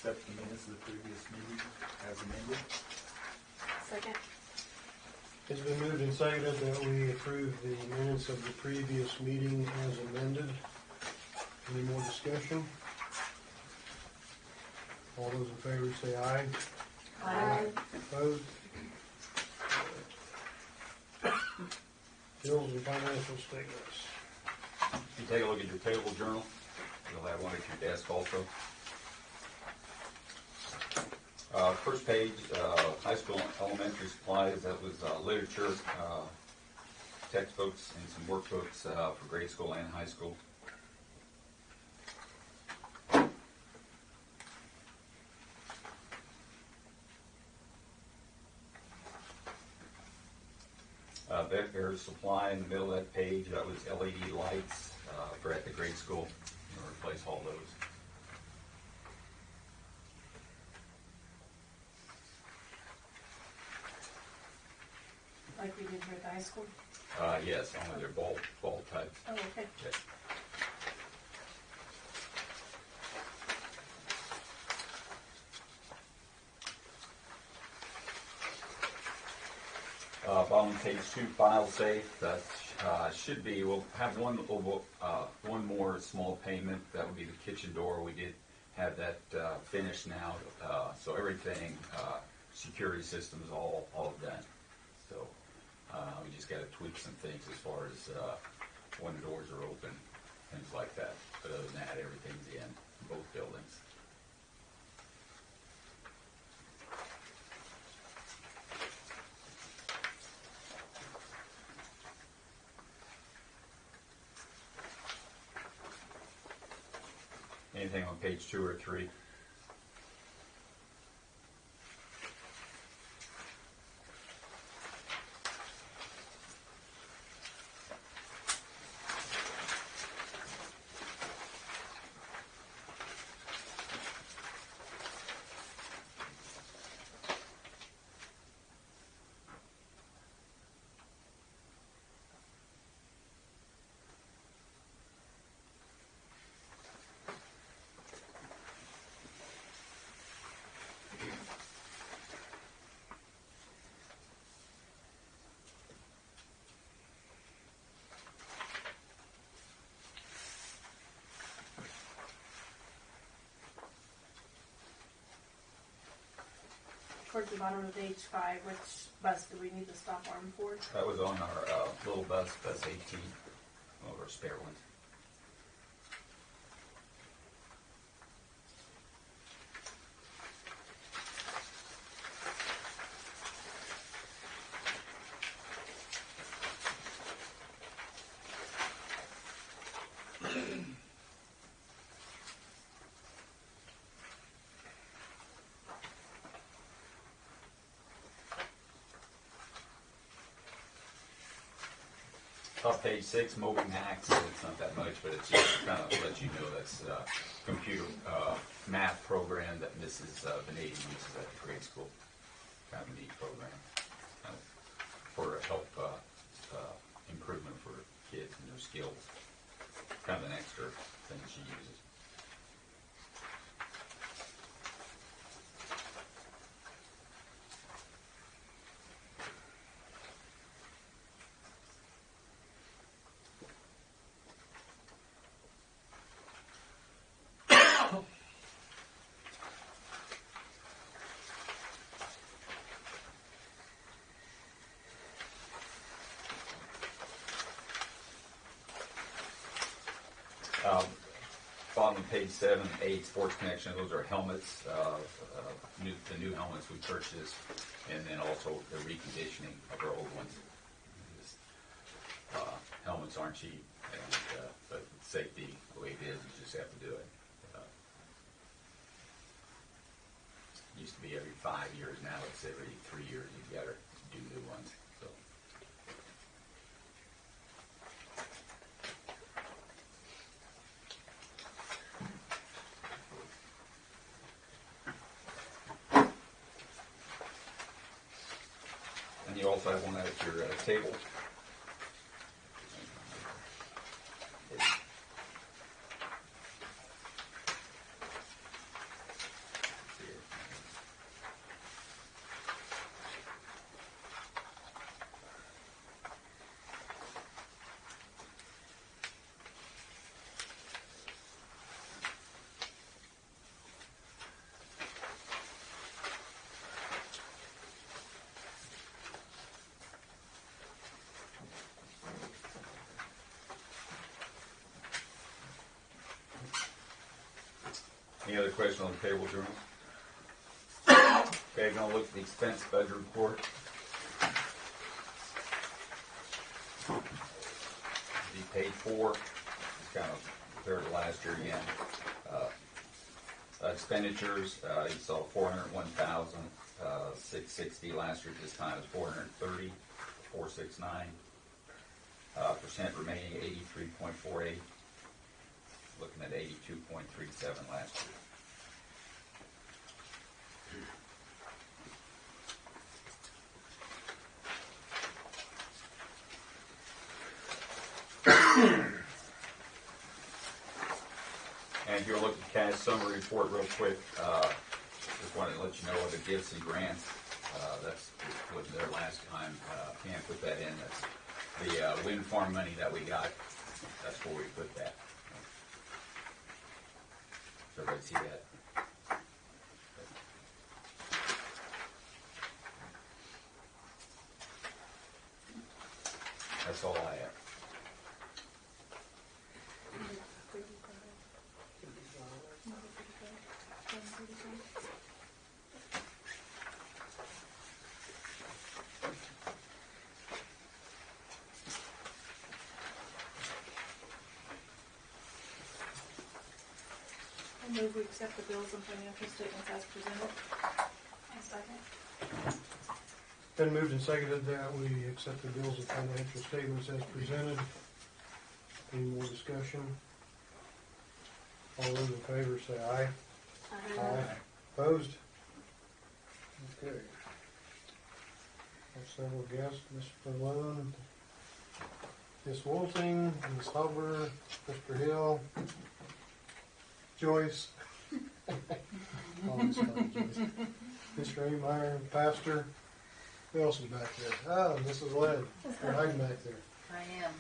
accept the minutes of the previous meeting as amended. Second. It's been moved and seconded that we approve the minutes of the previous meeting as amended. Any more discussion? All those in favor say aye. Aye. Opposed? Bills and financial statements. If you take a look at your payable journal, you'll have one at your desk also. First page, high school and elementary supplies. That was literature, textbooks, and some workbooks for grade school and high school. There's supply in the middle of that page. That was LED lights for at the grade school. We'll replace all those. Like we did here at the high school? Yes, only they're bulb types. Oh, okay. Yes. Bottom page 2, file safe. That should be. We'll have one more small payment. That would be the kitchen door. We did have that finished now, so everything, security systems, all done. So we just got to tweak some things as far as when the doors are open, things like that. But other than that, everything's in both buildings. Anything on page 2 or 3? Towards the bottom of page 5, which bus do we need the stop arm for? That was on our little bus 18, one of our spare ones. Top page 6, moving hacks. It's not that much, but it's just kind of let you know that's a computer math program that Mrs. Benady uses at the grade school. Kind of a neat program for help improvement for kids and their skills. Kind of an extra thing she uses. Bottom of page 7, 8, Sports Connection. Those are helmets, the new helmets we purchased, and then also the reconditioning of our old ones. Helmets aren't cheap, but safety, the way it is, you just have to do it. Used to be every 5 years. Now it's every 3 years. You've got to do new ones. So. And you also have one at your table. Any other questions on the payroll journals? Okay, gonna look at the expense budget report. The page 4 is kind of compared to last year again. Expenditures, you saw 401,660 last year. This time it's 430, 469. Percent remaining 83.48. Looking at 82.37 last year. And if you'll look at the cash summary report real quick, just wanted to let you know what the gifts and grants, that's what there last time, can't put that in. That's the wind farm money that we got. That's where we put that. Does everybody see that? That's all I have. I move we accept the bills and financial statements as presented. And second. Been moved and seconded that we accept the bills and financial statements as presented. Any more discussion? All those in favor say aye. Aye. Opposed? Okay. Have several guests, Mr. Malone, Miss Wolting, Miss Huber, Mr. Hill, Joyce. Always call her Joyce. Mr. Ameyer, Pastor. Who else is back there? Oh, Mrs. Led. You're hiding back there. I am.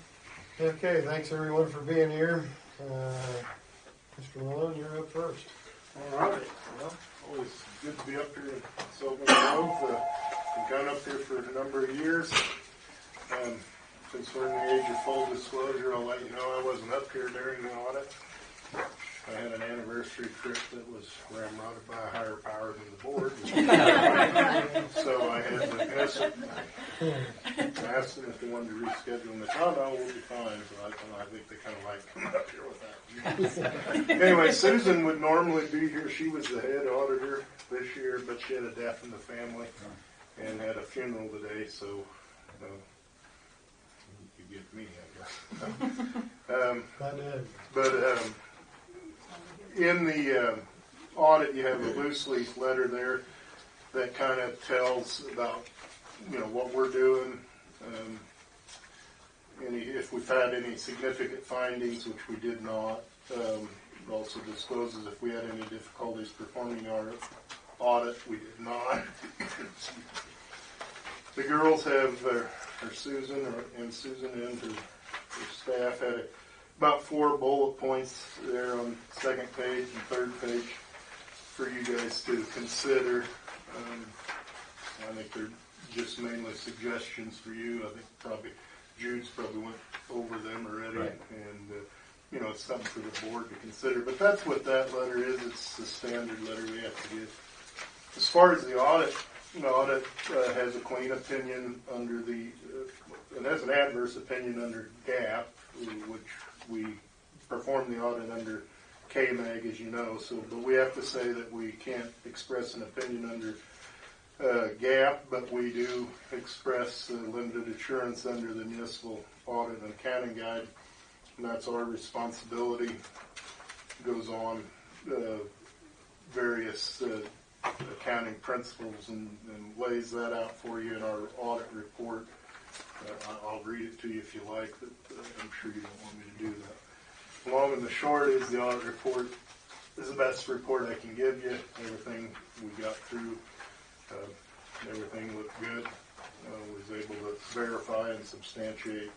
Okay, thanks everyone for being here. Mr. Malone, you're up first. All right. Well, always good to be up here in Sylvan Grove. I've gone up here for a number of years. Since we're in the age of full disclosure, I'll let you know I wasn't up here during the audit. I had an anniversary trip that was ramrodded by a higher power than the board. So I had to miss it. I asked them if they wanted to reschedule, and they said, "Oh, no, we'll be fine." So I think they kind of like coming up here without me. Anyway, Susan would normally be here. She was the head auditor this year, but she had a death in the family and had a funeral today, so you get me, I guess. But in the audit, you have a loose leaf letter there that kind of tells about, what we're doing, if we've had any significant findings, which we did not. It also discloses if we had any difficulties performing our audit. We did not. The girls have, or Susan and her staff had about 4 bullet points there on second page and third page for you guys to consider. I think they're just mainly suggestions for you. I think Jude's probably went over them already, right. And it's something for the board to consider. But that's what that letter is. It's the standard letter we have to give. As far as the audit, audit has a clean opinion under and has an adverse opinion under GAAP, which we perform the audit under KMAG, as you know. But we have to say that we can't express an opinion under GAAP, but we do express limited assurance under the Municipal Audit and Accounting Guide, and that's our responsibility. Goes on various accounting principles and lays that out for you in our audit report. I'll read it to you if you like, but I'm sure you don't want me to do that. Long and the short is the audit report is the best report I can give you. Everything we got through, everything looked good. Was able to verify and substantiate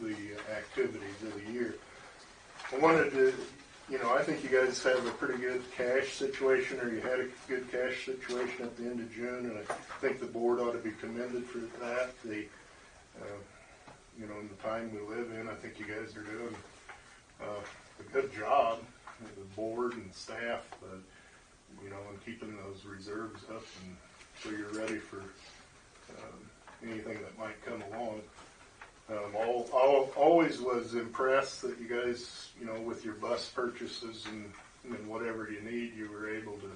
the activities of the year. I wanted to, I think you guys have a pretty good cash situation, or you had a good cash situation at the end of June, and I think the board ought to be commended for that. In the time we live in, I think you guys are doing a good job, the board and staff. But and keeping those reserves up, and so you're ready for anything that might come along. Always was impressed that you guys, with your bus purchases and whatever you need, you were able to.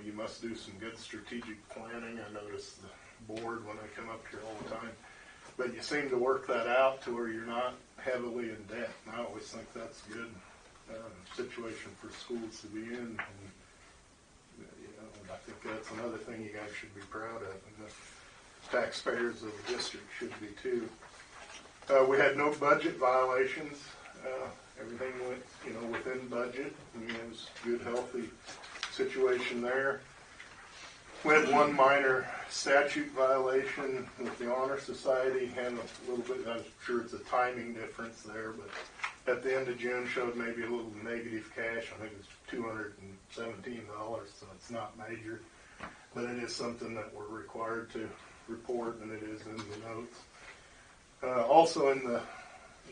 You must do some good strategic planning. I notice the board when I come up here all the time. But you seem to work that out to where you're not heavily in debt. And I always think that's a good situation for schools to be in. And, I think that's another thing you guys should be proud of. And the taxpayers of the district should be too. We had no budget violations. Everything went, within budget. It was a good, healthy situation there. We had one minor statute violation with the Honor Society, and a little bit, I'm sure it's a timing difference there, but at the end of June showed maybe a little negative cash. I think it was $217, so it's not major, but it is something that we're required to report, and it is in the notes. Also in the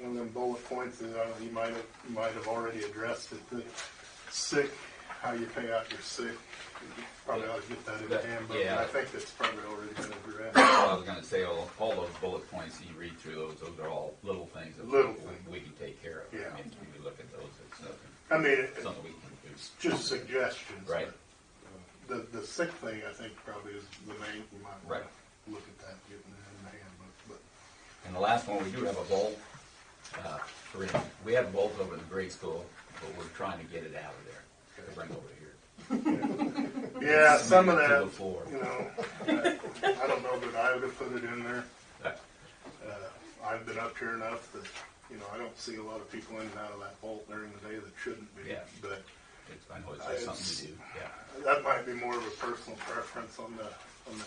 one of them bullet points, you might have already addressed it, the sick, how you pay out your sick. You probably ought to get that in the handbook. Yeah. I think that's probably already been addressed. Well, I was going to say all those bullet points. You read through those are all little things that we can take care of. Yeah. I mean, when you look at those, it's nothing. I mean, Something we can do. it's just suggestions. Right. But, the sick thing, I think, probably is the main. You might want to look at that, getting it in the handbook. But And the last one, we do have a bolt. We have bolts over in the grade school, but we're trying to get it out of there to bring over here. yeah, some of To that. the floor. I don't know that I would have put it in there. I've been up here enough that I don't see a lot of people in and out of that bolt during the day that shouldn't be. Yeah. But I know it's just something to do. Yeah. that might be more of a personal preference on the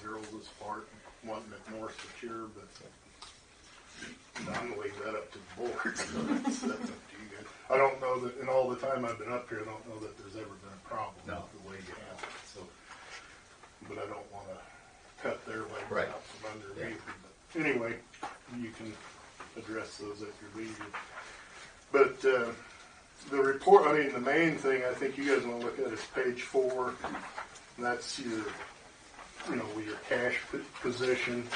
girls' part, wanting it more secure. But I'm gonna leave that up to the board. That's up to you guys. I don't know that in all the time I've been up here, I don't know that there's ever been a problem with the way you handle it. So, but I don't want to cut their legs out from under me. But anyway, you can address those at your leisure. But the report, the main thing I think you guys want to look at is page 4. And that's your, with your cash position.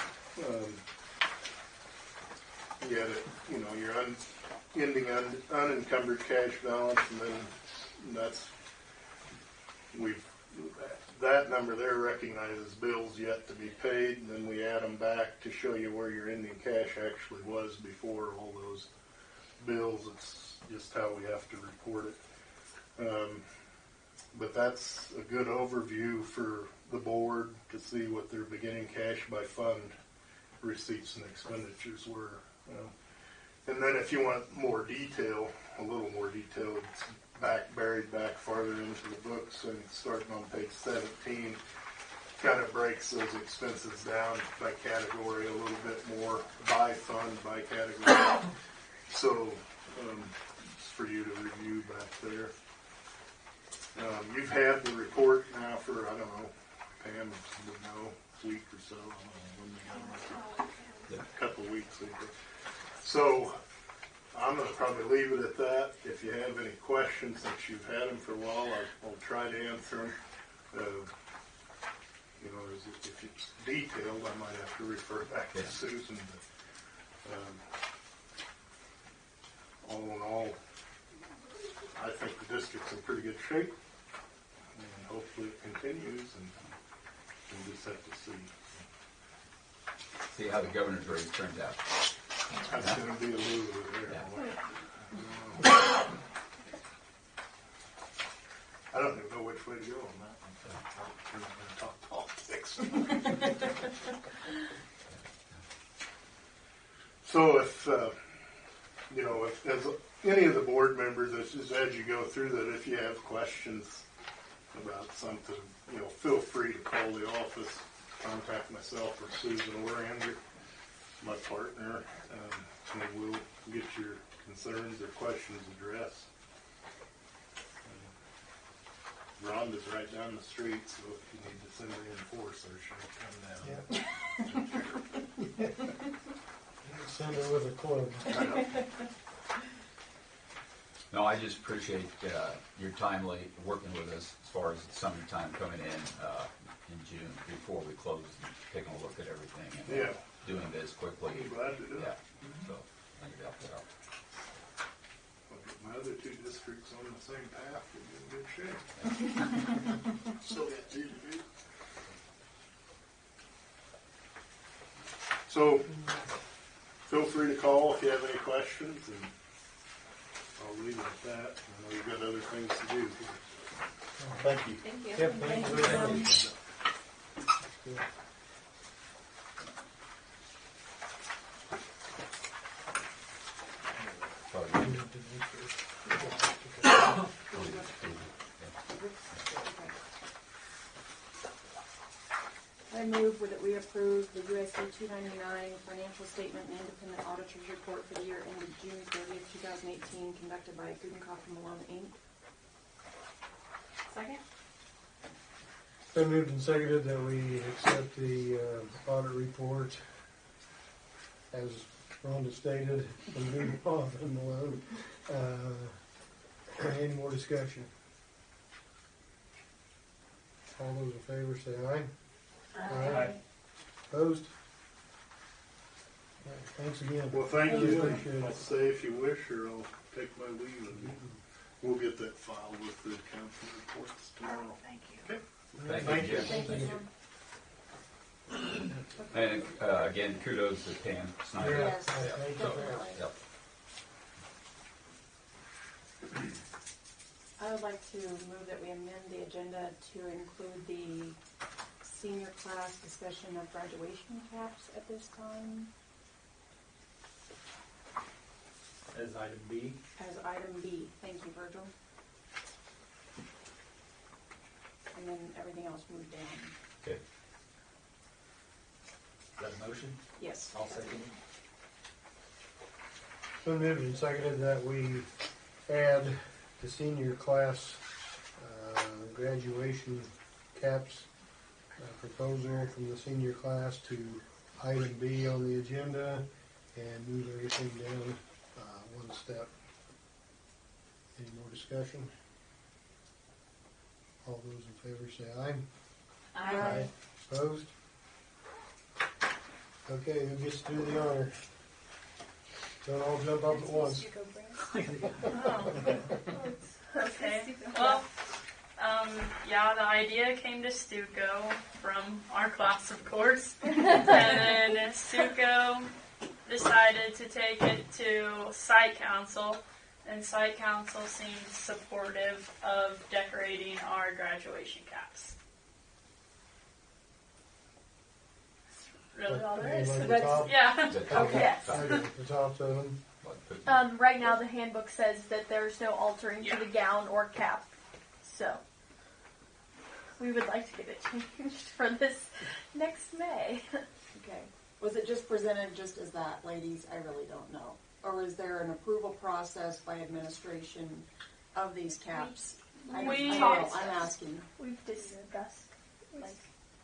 You had your ending unencumbered cash balance, and then that number there recognizes bills yet to be paid, and then we add them back to show you where your ending cash actually was before all those bills. It's just how we have to report it. But that's a good overview for the board to see what their beginning cash by fund receipts and expenditures were. And then if you want more detail, a little more detail, it's buried back farther into the books, and starting on page 17, kind of breaks those expenses down by category a little bit more, by fund, by category. So it's for you to review back there. You've had the report now for, I don't know, Pam would know, a week or so. I don't know when we got it. A couple of weeks ago. So I'm going to probably leave it at that. If you have any questions, since you've had them for a while, I'll try to answer them. If it's detailed, I might have to refer back to Susan. But all in all, I think the district's in pretty good shape, and hopefully it continues, and we'll just have to See how the governor's race turns out. That's going to be a loser there. I don't even know which way to go on that one. We're not going to talk politics. So if as any of the board members, as you go through that, if you have questions about something, feel free to call the office, contact myself or Susan or Andrew, my partner, and we'll get your concerns or questions addressed. Rhonda's right down the street, so if you need to send an enforcer, she'll come down. Send her with a club. No, I just appreciate your timely working with us as far as summertime coming in June before we close and taking a look at everything and Yeah. doing this quickly. I'm glad to do it. Yeah. So, thank you. So, I'll get my other two districts on the same path, we'll be in good shape. Still got two to do. So, feel free to call if you have any questions, and I'll leave it at that. I know you've got other things to do. Thank you. Thank you. Yep, thank you very much. probably- I move that we approve the USD299 financial statement and independent auditor's report for the year ended June 30th, 2018, conducted by Gudenkauf and Malone, Inc. Second? Been moved and seconded that we accept the audit report as Rhonda stated, from Gudenkauf and Malone. Any more discussion? All those in favor say aye. Aye. Opposed? All right, thanks again. Well, thank Really you. appreciate it. I'll say if you wish, or I'll take my leave of you. We'll get that filed with the council reports tomorrow. Thank you. Okay. Thank you. Thank you. And again, kudos to Pam Snyder. Yeah, Yes, thank you. definitely. Yep. I would like to move that we amend the agenda to include the senior class discussion of graduation caps at this time As item B. as item B. Thank you, Virgil. And then everything else moved down. Okay. Is that a motion? Yes. I'll second. Been moved and seconded that we add the senior class graduation caps proposal from the senior class to item B on the agenda and move everything down one step. Any more discussion? All those in favor say aye. Aye. Opposed? Okay, who gets to do the honor? Don't all jump up at once. Okay. Well, yeah, the idea came to Stuco from our class, of course. And then Stuco decided to take it to site council, and site council seemed supportive of decorating our graduation caps. That's really all there is. Like the That's- top? Yeah. Okay. The tops of them? Right now the handbook says that there's no altering Yeah. to the gown or cap. So we would like to get it changed for this next May. Okay. Was it just presented just as that, ladies? I really don't know. Or is there an approval process by administration of these caps? I don't know. I'm asking. We've discussed like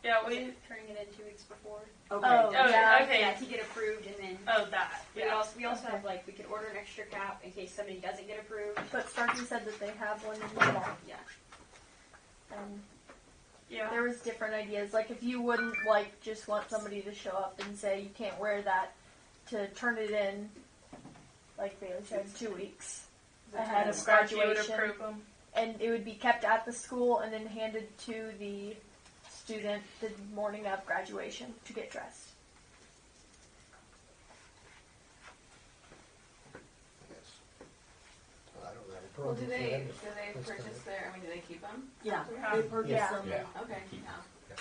Yeah, we. Turning it in 2 weeks before. Okay. Oh, yeah. Okay. Yeah, to get approved, and then Oh, that. Yeah. we also have we could order an extra cap in case somebody doesn't get approved. but Starkey said that they have one in the mall. Yeah. And Yeah. there was different ideas. Like if you wouldn't just want somebody to show up and say you can't wear that, to turn it in, like Bailey said, 2 weeks ahead of Starkey would graduation. approve them. And it would be kept at the school and then handed to the student the morning of graduation to get dressed. Yes. I don't have a Well, problem do with they that. That's purchase their, do they keep them? Yeah. Yeah. They purchased Yeah. them. Yeah. Okay, yeah.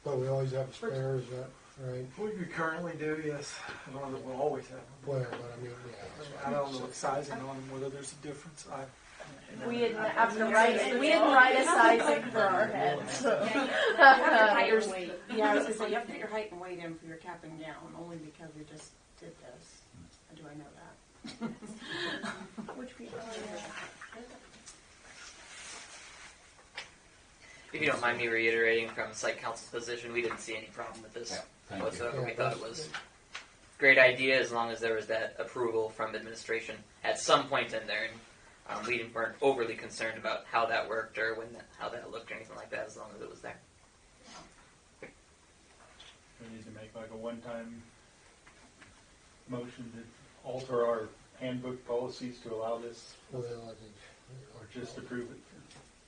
But we always have a spare, is that right? We currently do, yes. I don't know that we'll always have them. Well, but I mean, yeah. I don't know what sizing on them, whether there's a difference. We didn't have to write a sizing for our heads. So. You have your height and weight. Yeah, I was gonna say, you have to put your height and weight in for your cap and gown, only because we just did this. Do I know that? Which we If you don't mind me reiterating from site council's position, we didn't see any problem with this Yeah, thank you. whatsoever. We Yeah, thought it that's- was a great idea as long as there was that approval from administration at some point in there. And We weren't overly concerned about how that worked or how that looked or anything like that, as long as it was there. We need to make like a one-time motion to alter our handbook policies to allow this, Well, I think, or just approve it.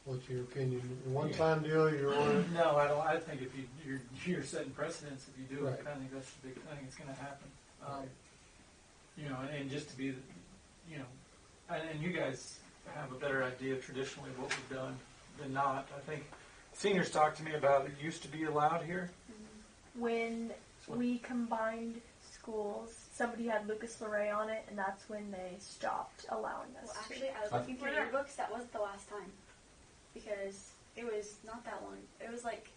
what's your opinion? One-time deal, you're on? No, I don't. I think if you're setting precedents, if you do it, Right. I think that's the big thing. It's going to happen. Right. You know, and just to be, you know, and you guys have a better idea traditionally of what we've done than not. I think seniors talked to me about it used to be allowed here. When we combined schools, somebody had Lucas Luray on it, and that's when they stopped allowing us Well, to. actually, I was looking through your books. That wasn't the last time, because it was not that long. It was like,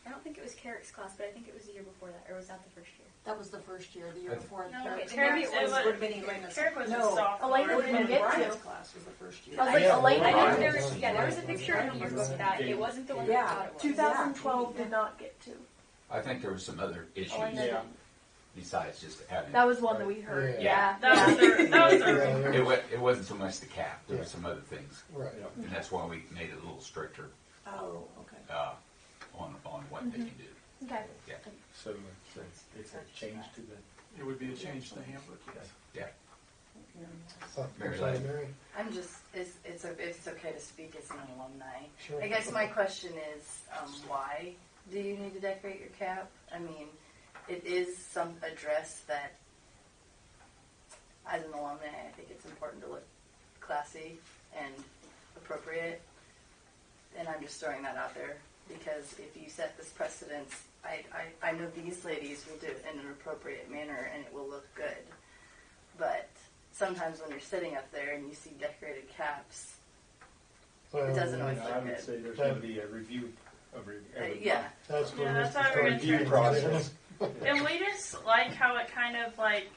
I don't think it was Carrick's class, but I think it was the year before that, or was that the first year? That was the first year. The year before. No, the- okay, the Carrick next was- one would have been Elena's. Carrick was a No, sophomore. Elena didn't get Brian's to. class was the first year. I was like, Yeah. Elena I know didn't. there was, there was a picture in your book that it wasn't the one that I thought it was. 2012 did not get to. I think there was some other issues Elena Yeah. didn't. besides just having. That was one that we heard. Yeah. Yeah. That was their. That was their. It wasn't so much the cap. There were some other things, Right. and that's why we made it a little stricter Oh, okay. on what they can do. Okay. Yeah. So it's a change to the. It would be a change to the handbook, yes. Yeah. Mary Mary Lane. Mary? I'm just, it's okay to speak as an alumni. Sure. I guess my question is, why do you need to decorate your cap? I mean, it is some address that, as an alumni, I think it's important to look classy and appropriate. And I'm just throwing that out there, because if you set this precedence, I know these ladies will do it in an appropriate manner and it will look good. But sometimes when you're sitting up there and you see decorated caps, it doesn't always I look would good. say there's going to be a review of every. Yeah. That's Yeah, what that's Mr. how we're gonna Starkey Review process. And we just like how it kind of like,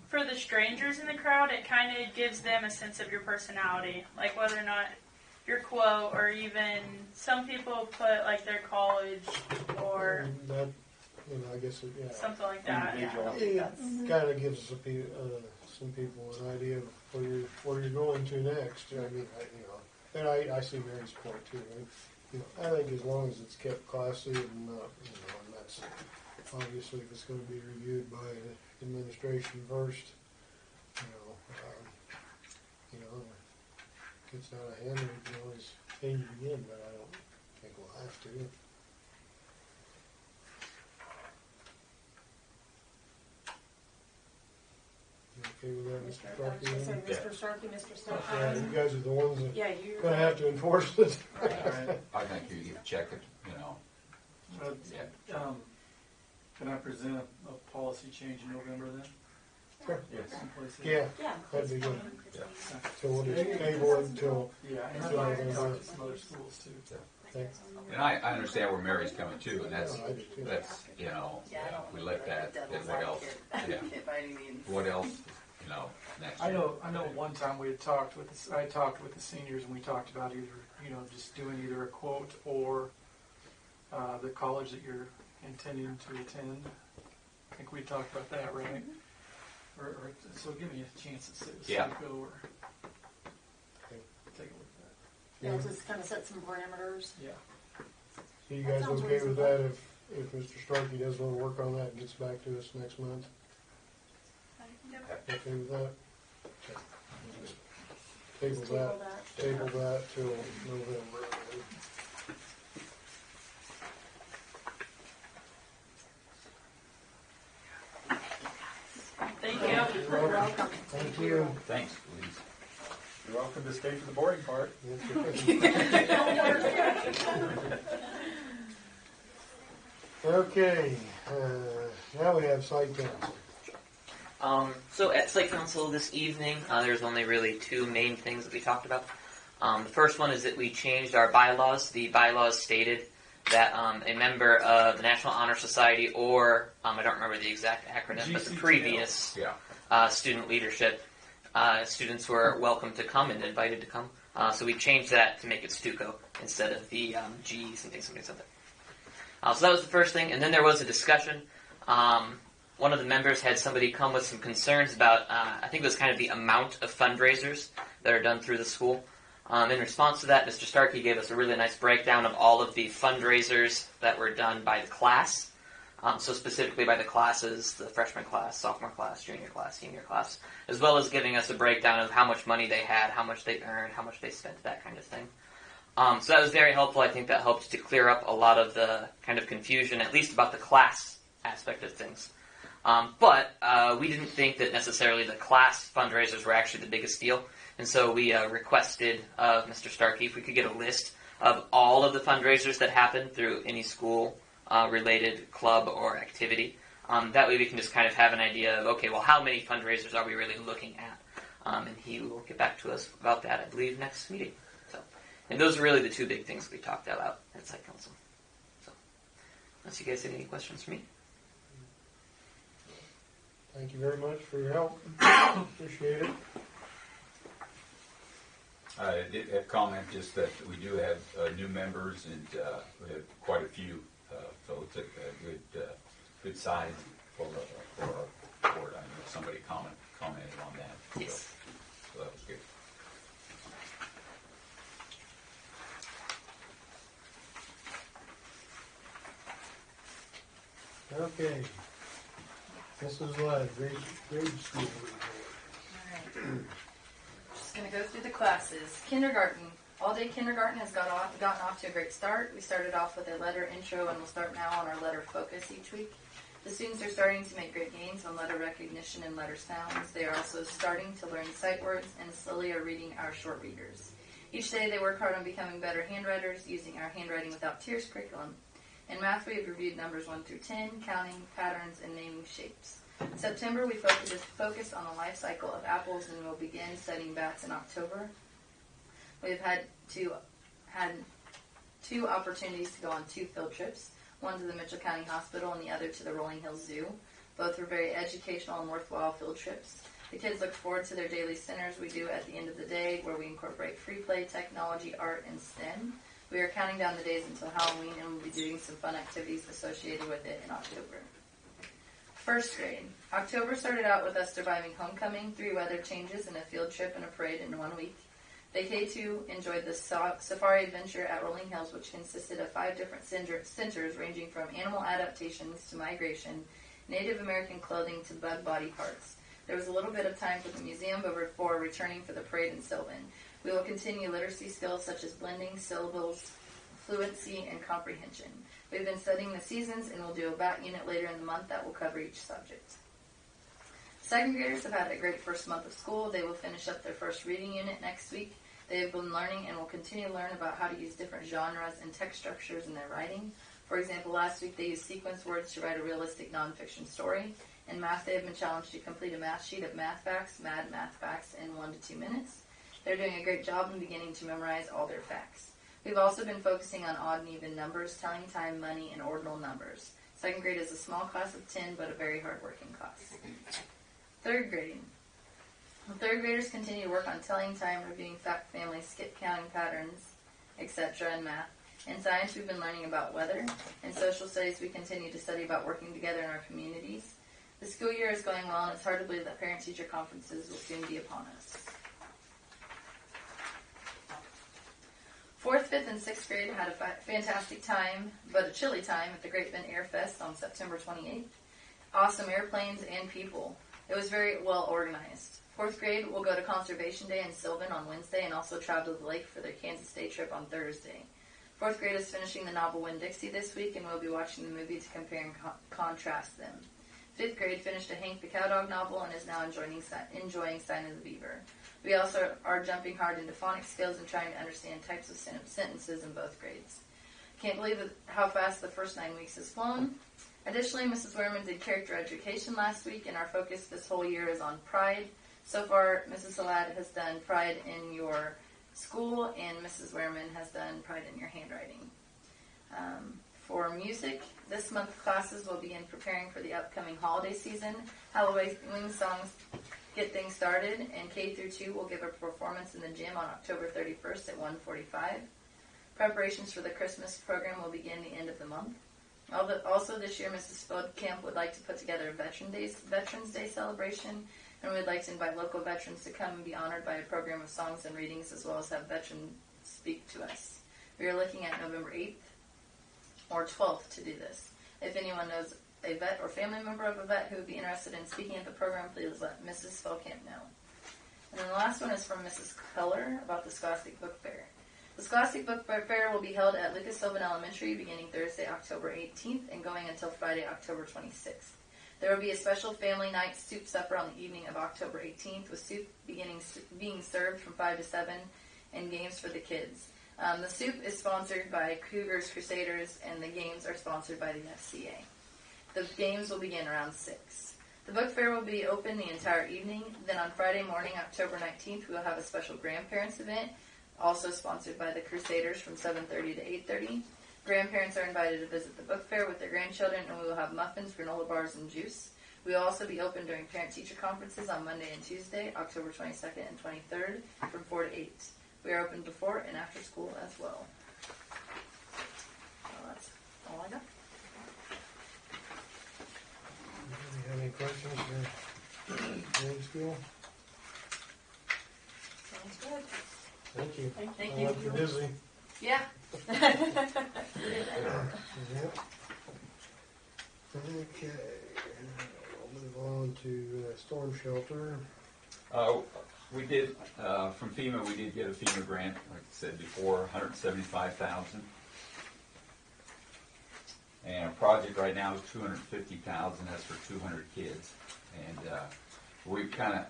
for the strangers in the crowd, it kind of gives them a sense of your personality. Like whether or not your quote, or even some people put like their college or That, I guess, yeah. something like that. Individual. It kind of gives some people an idea of where you're going to next. I mean, and I see Mary's point too. I think as long as it's kept classy and not, and that's obviously if it's going to be reviewed by the administration first, if it gets out of hand, we can always change it again, but I don't think we'll have to. You okay with that, Mr. Starkey? So Yeah. Mr. Starkey, Mr. Yeah, Stefan. you guys are the ones that Yeah, you're. are going to have to enforce it. I think you check it, Yeah. Can I present a policy change in November then? Sure. Yes. Someplace in- Yeah, Yeah. that'd be good. Yeah. So we'll just table it until, Yeah, and I'd like to talk to some other schools too. thanks. And I understand where Mary's coming too, and that's, I do too. Yeah, I don't we let that, then devil's what else? advocate by any means. What else, next I year? know one time we had talked with I talked with the seniors and we talked about either, just doing either a quote or the college that you're intending to attend. I think we talked about that, right? Or so give me a chance to sit with Yeah. Suco or Okay. take a look at that. Yeah, just kind of set some parameters. Yeah. So you guys sounds okay with reasonable. that if Mr. Starkey does want to work on that and gets back to us next month? Yep. Okay with that? Okay. Table Just table that, table that till November. Thank you. You're welcome. Thank you. Thanks, Louise. You're welcome to stay for the boring part. Okay, now we have site council. So at Site Council this evening, there's only really two main things that we talked about. The first one is that we changed our bylaws. The bylaws stated that a member of the National Honor Society or, I don't remember the exact acronym, but the GCTL. previous Yeah. student leadership, students were welcome to come and invited to come. So we changed that to make it Stuco instead of the G something. So that was the first thing, and then there was a discussion. One of the members had somebody come with some concerns about, I think it was kind of the amount of fundraisers that are done through the school. In response to that, Mr. Starkey gave us a really nice breakdown of all of the fundraisers that were done by the class. So specifically by the classes, the freshman class, sophomore class, junior class, senior class, as well as giving us a breakdown of how much money they had, how much they earned, how much they spent, that kind of thing. So that was very helpful. I think that helped to clear up a lot of the kind of confusion, at least about the class aspect of things. But we didn't think that necessarily the class fundraisers were actually the biggest deal. And so we requested of Mr. Starkey if we could get a list of all of the fundraisers that happened through any school-related club or activity. That way we can just kind of have an idea of, okay, well, how many fundraisers are we really looking at? And he will get back to us about that, I believe, next meeting. So, and those are really the two big things we talked about at Site Council. So, unless you guys have any questions for me. Thank you very much for your help. Appreciate it. I did have a comment just that we do have new members, and we have quite a few, so it's a good size for our board. I know somebody commented on that. Yes. So that was good. Okay. This is grade school report. Just going to go through the classes. Kindergarten. All-day kindergarten has gotten off to a great start. We started off with a letter intro, and we'll start now on our letter focus each week. The students are starting to make great gains on letter recognition and letter sounds. They are also starting to learn sight words and slowly are reading our short readers. Each day they work hard on becoming better handwriters using our Handwriting Without Tears curriculum. In math, we have reviewed numbers 1 through 10, counting, patterns, and naming shapes. In September, we focused on the life cycle of apples and will begin studying bats in October. We have had two opportunities to go on 2 field trips, one to the Mitchell County Hospital and the other to the Rolling Hills Zoo. Both were very educational and worthwhile field trips. The kids look forward to their daily centers we do at the end of the day, where we incorporate free play, technology, art, and STEM. We are counting down the days until Halloween, and we'll be doing some fun activities associated with it in October. First grade. October started out with us surviving homecoming, 3 weather changes, and a field trip and a parade in 1 week. They K2 enjoyed the safari adventure at Rolling Hills, which consisted of 5 different centers ranging from animal adaptations to migration, Native American clothing to bug body parts. There was a little bit of time for the museum before returning for the parade in Sylvan. We will continue literacy skills such as blending, syllables, fluency, and comprehension. We've been studying the seasons, and we'll do a BAT unit later in the month that will cover each subject. Second graders have had a great first month of school. They will finish up their first reading unit next week. They have been learning and will continue to learn about how to use different genres and text structures in their writing. For example, last week they used sequence words to write a realistic nonfiction story. In math, they have been challenged to complete a math sheet of math facts, math facts, in 1 to 2 minutes. They're doing a great job in beginning to memorize all their facts. We've also been focusing on odd and even numbers, telling time, money, and ordinal numbers. Second grade is a small class of 10, but a very hard-working class. Third grade. The third graders continue to work on telling time, reviewing fact families, skip counting patterns, etc. in math. In science, we've been learning about weather. In social studies, we continue to study about working together in our communities. The school year is going well, and it's hard to believe that parent-teacher conferences will soon be upon us. 4th, 5th, and 6th grade had a fantastic time, but a chilly time at the Great Bend Air Fest on September 28th. Awesome airplanes and people. It was very well organized. 4th grade will go to Conservation Day in Sylvan on Wednesday and also travel to the lake for their Kansas Day trip on Thursday. 4th grade is finishing the novel Winn-Dixie this week, and we'll be watching the movie to compare and contrast them. 5th grade finished a Hank the Cowdog novel and is now enjoying Sign of the Beaver. We also are jumping hard into phonics skills and trying to understand types of sentences in both grades. Can't believe how fast the first 9 weeks has flown. Additionally, Mrs. Wehrman did character education last week, and our focus this whole year is on pride. So far, Mrs. Salad has done pride in your school, and Mrs. Wehrman has done pride in your handwriting. For music, this month classes will begin preparing for the upcoming holiday season. Halloween songs get things started, and K through 2 will give a performance in the gym on October 31st at 1:45. Preparations for the Christmas program will begin the end of the month. Also this year, Mrs. Spodkamp would like to put together a Veterans Day celebration. and we'd like to invite local veterans to come and be honored by a program of songs and readings, as well as have veterans speak to us. We are looking at November 8th or 12th to do this. If anyone knows a vet or family member of a vet who would be interested in speaking at the program, please let Mrs. Felkamp know. And then the last one is from Mrs. Keller about the Scholastic Book Fair. The Scholastic Book Fair will be held at Lucas Sylvan Elementary beginning Thursday, October 18th and going until Friday, October 26th. There will be a special family night soup supper on the evening of October 18th with soup being served from 5 to 7 and games for the kids. The soup is sponsored by Cougars Crusaders and the games are sponsored by the FCA. The games will begin around 6. The book fair will be open the entire evening. Then on Friday morning, October 19th, we will have a special grandparents event, also sponsored by the Crusaders from 7:30 to 8:30. Grandparents are invited to visit the book fair with their grandchildren, and we will have muffins, granola bars, and juice. We will also be open during parent-teacher conferences on Monday and Tuesday, October 22nd and 23rd, from 4 to 8. We are open before and after school as well. Well, that's all I got. Do you have any questions for grade school? Sounds good. Thank you. Thank I you. like you're busy. Yeah. Yep. Okay. We'll move on to storm shelter. We did, from FEMA, we did get a FEMA grant, like I said before, $175,000. And our project right now is $250,000, that's for 200 kids. And we kind of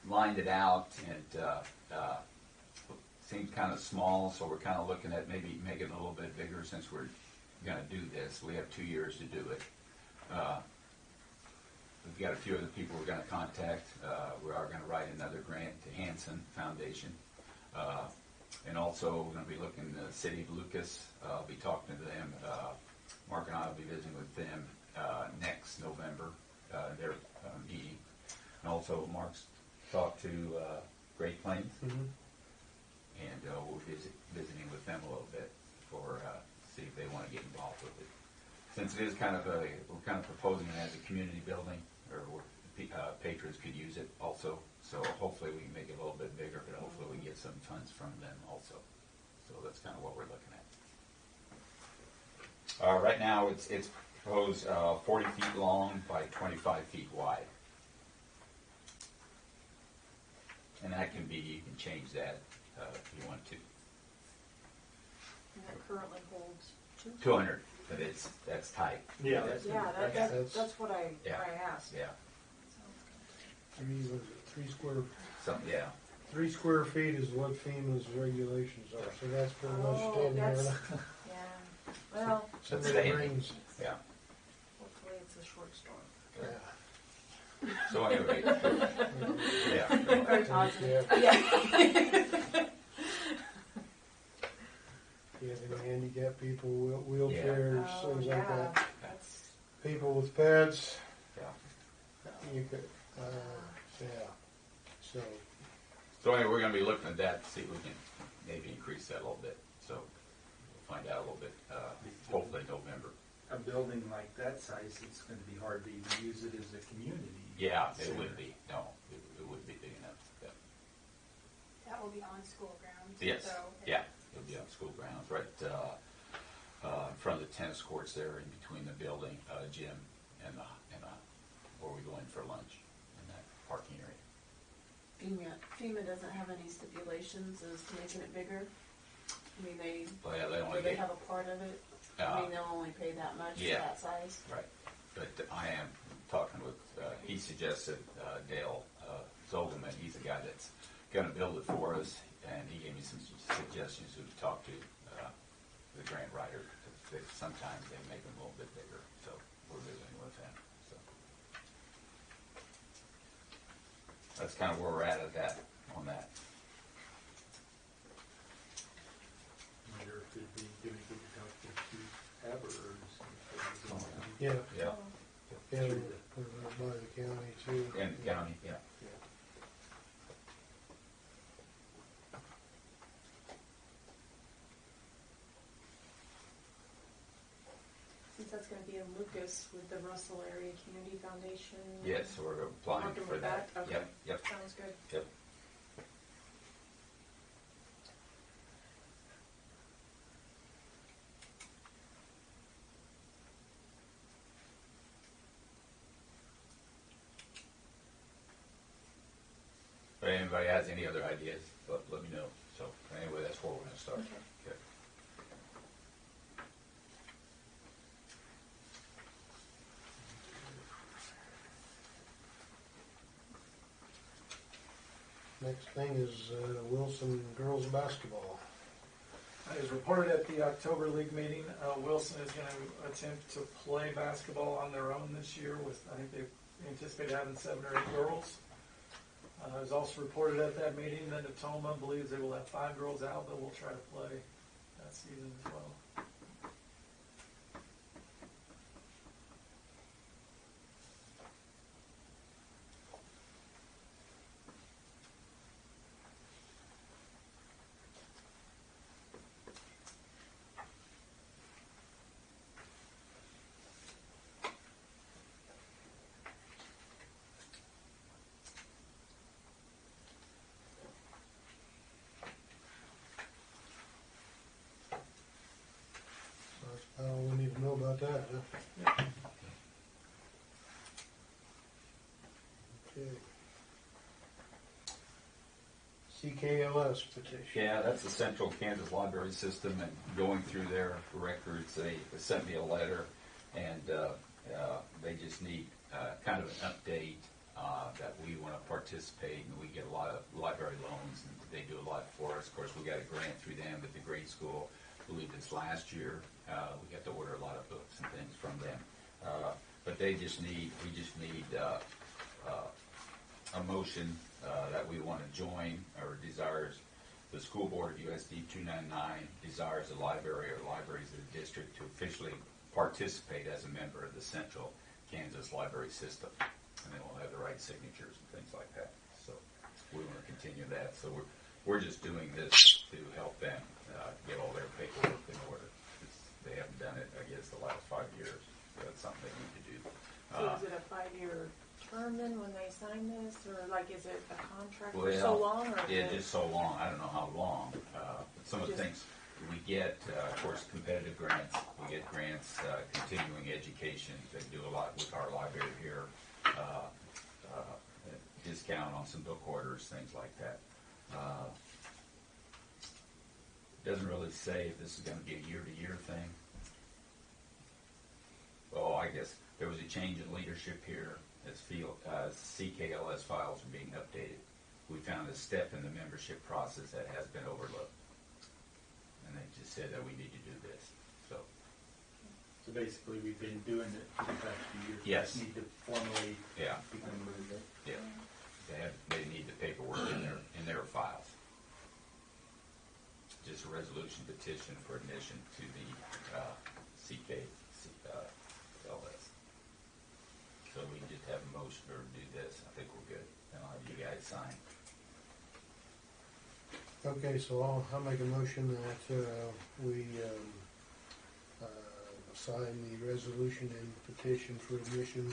lined it out and seemed kind of small, so we're kind of looking at maybe making it a little bit bigger since we're going to do this. We have 2 years to do it. We've got a few other people we're going to contact. We are going to write another grant to Hanson Foundation. And also we're going to be looking at the city of Lucas. I'll be talking to them. Mark and I will be visiting with them next November, their meeting. And also Mark's talked to Great Plains. Mm-hmm. And we'll be visiting with them a little bit for see if they want to get involved with it. Since it is kind of we're kind of proposing it as a community building, or where patrons could use it also. So hopefully we can make it a little bit bigger, but hopefully we can get some funds from them also. So that's kind of what we're looking at. Right now it's proposed 40 feet long by 25 feet wide. And that can be, you can change that if you want to. And that currently holds 200, but that's tight. Yeah, that's what I asked. Yeah. 3 square. Something, yeah. 3 square feet is what FEMA's regulations are, so that's pretty much standing there. Yeah. Well, So That's many staying. rains. Yeah. hopefully it's a short storm. Yeah. So anyway, yeah. Very positive. Yeah. Yeah. You have any handicapped people, wheelchairs, Oh, things yeah. like that. That's, People with pets, Yeah. you could, yeah. So anyway, we're going to be looking at that to see if we can maybe increase that a little bit. So we'll find out a little bit, hopefully November. A building like that size, it's going to be hard to even use it as a community. Yeah, it center. would be. No, it wouldn't be big enough. Yeah. That will be on school grounds. Yes. So Yeah. It'll be on school grounds, right in front of the tennis courts there, in between the building, gym, and where we go in for lunch in that parking area. FEMA doesn't have any stipulations as to making it bigger. I mean, they only they get, have a part of it. I mean, they'll only pay that much Yeah. for that size. right. But I am talking with, he suggested Dale Zogelman. He's the guy that's going to build it for us, and he gave me some suggestions to talk to the grant writer. Sometimes they make them a little bit bigger, so we're visiting with him. So that's kind of where we're at that on that. I wonder if it'd be good to talk to Haber or something. Yeah, Yeah, yeah, by the county too. and the county, yeah. since that's gonna be in Lucas with the Russell Area Community Foundation. Yes, so we're applying Working for with that. that? Okay. Yep. Sounds good. Yep. But if anybody has any other ideas, let me know. So anyway, that's where we're going to start. Okay. Okay. Next thing is Wilson girls basketball. As reported at the October League meeting, Wilson is going to attempt to play basketball on their own this year with, I think they anticipate having 7 or 8 girls. It was also reported at that meeting that Natoma believes they will have 5 girls out, but will try to play that season as well. So that's about all we need to know about that, huh? Okay. CKLS petition. Yeah, that's the Central Kansas Library System, and going through their records, they sent me a letter, and they just need kind of an update that we want to participate, and we get a lot of library loans, and they do a lot for us. Of course, we got a grant through them at the grade school. I believe this last year, we got to order a lot of books and things from them. But we just need a motion that we want to join, or desires, the school board of USD299 desires the library or libraries of the district to officially participate as a member of the Central Kansas Library System. And then we'll have the right signatures and things like that. So we want to continue that. So we're just doing this to help them get all their paperwork in order. They haven't done it, I guess, the last 5 years. So that's something they need to do. So is it a 5-year term then when they sign this, or like is it a contract for Well, so long? Or yeah, just so long. I don't know how long. Some of the things we get, of course, competitive grants. We get grants, continuing education. They do a lot with our library here. Discount on some book orders, things like that. Doesn't really say if this is going to be a year-to-year thing. Oh, I guess there was a change in leadership here as CKLS files are being updated. We found a step in the membership process that has been overlooked. And they just said that we need to do this. So basically, we've been doing it for the past few years. Yes. We need to formally yeah, become members of it. yeah, they need the paperwork in their files. Just a resolution petition for admission to the CKLS. So we can just have a motion or do this. I think we're good. And I'll have you guys sign. Okay, so I'll make a motion that we sign the resolution and petition for admission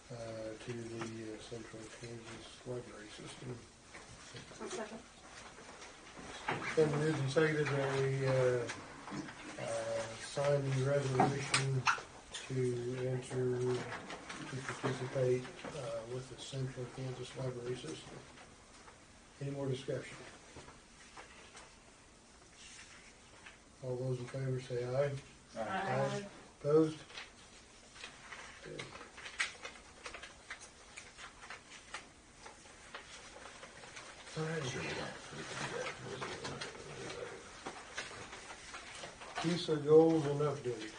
to the Central Kansas Library System. I'll second. Been moved and seconded that we sign the resolution to enter to participate with the Central Kansas Library System. Any more discussion? All those in favor say aye. Aye. Opposed? Okay. All right. Sure we don't forget to do that. KISA goals and update.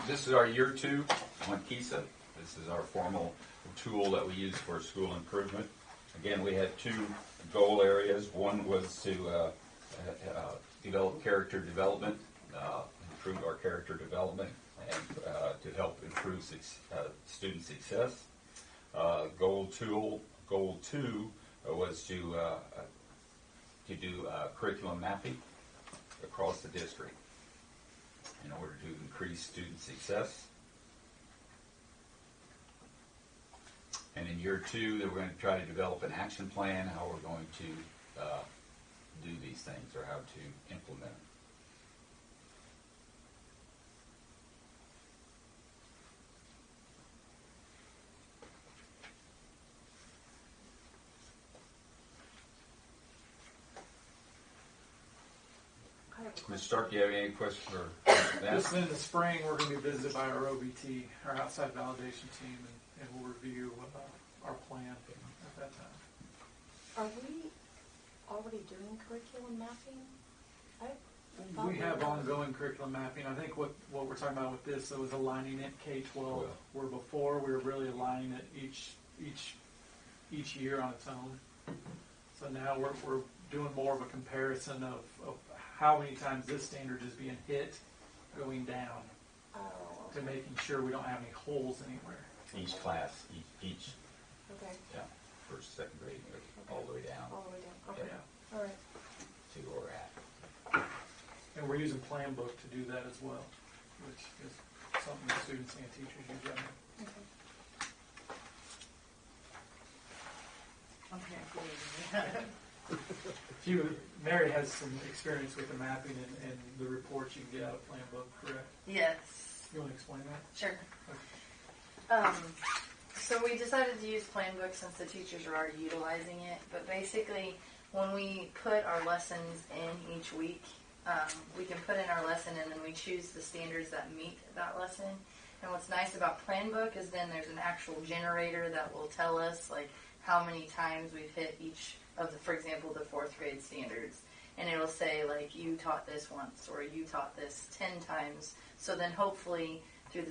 This is our year 2 on KISA. This is our formal tool that we use for school improvement. Again, we had 2 goal areas. One was to develop character development, improve our character development, and to help improve student success. Goal 2 was to do curriculum mapping across the district. in order to increase student success. And in year 2, that we're going to try to develop an action plan, how we're going to do these things or how to implement them. Ms. Stark, do you have any questions for that? Just in the spring, we're going to be visited by our OBT, our outside validation team, and we'll review our plan at that time. Are we already doing curriculum mapping? I We have ongoing curriculum mapping. I think what we're talking about with this though is aligning it K-12, where before we were really aligning it each year on its own. So now we're doing more of a comparison of how many times this standard is being hit going down to making sure we don't have any holes anywhere. Each class, each Okay. yeah, first, second grade, all the way down. All the way down. Okay. Yeah. All right. See where we're at. And we're using Plan Book to do that as well, which is something that students and teachers use right now. Okay. Mary has some experience with the mapping and the reports you can get out of Plan Book, correct? Yes. You want to explain that? Sure. So we decided to use Plan Book since the teachers are already utilizing it. But basically, when we put our lessons in each week, we can put in our lesson and then we choose the standards that meet that lesson. And what's nice about Plan Book is then there's an actual generator that will tell us like how many times we've hit each of the, for example, the 4th grade standards. And it'll say like you taught this once or you taught this 10 times. So then hopefully through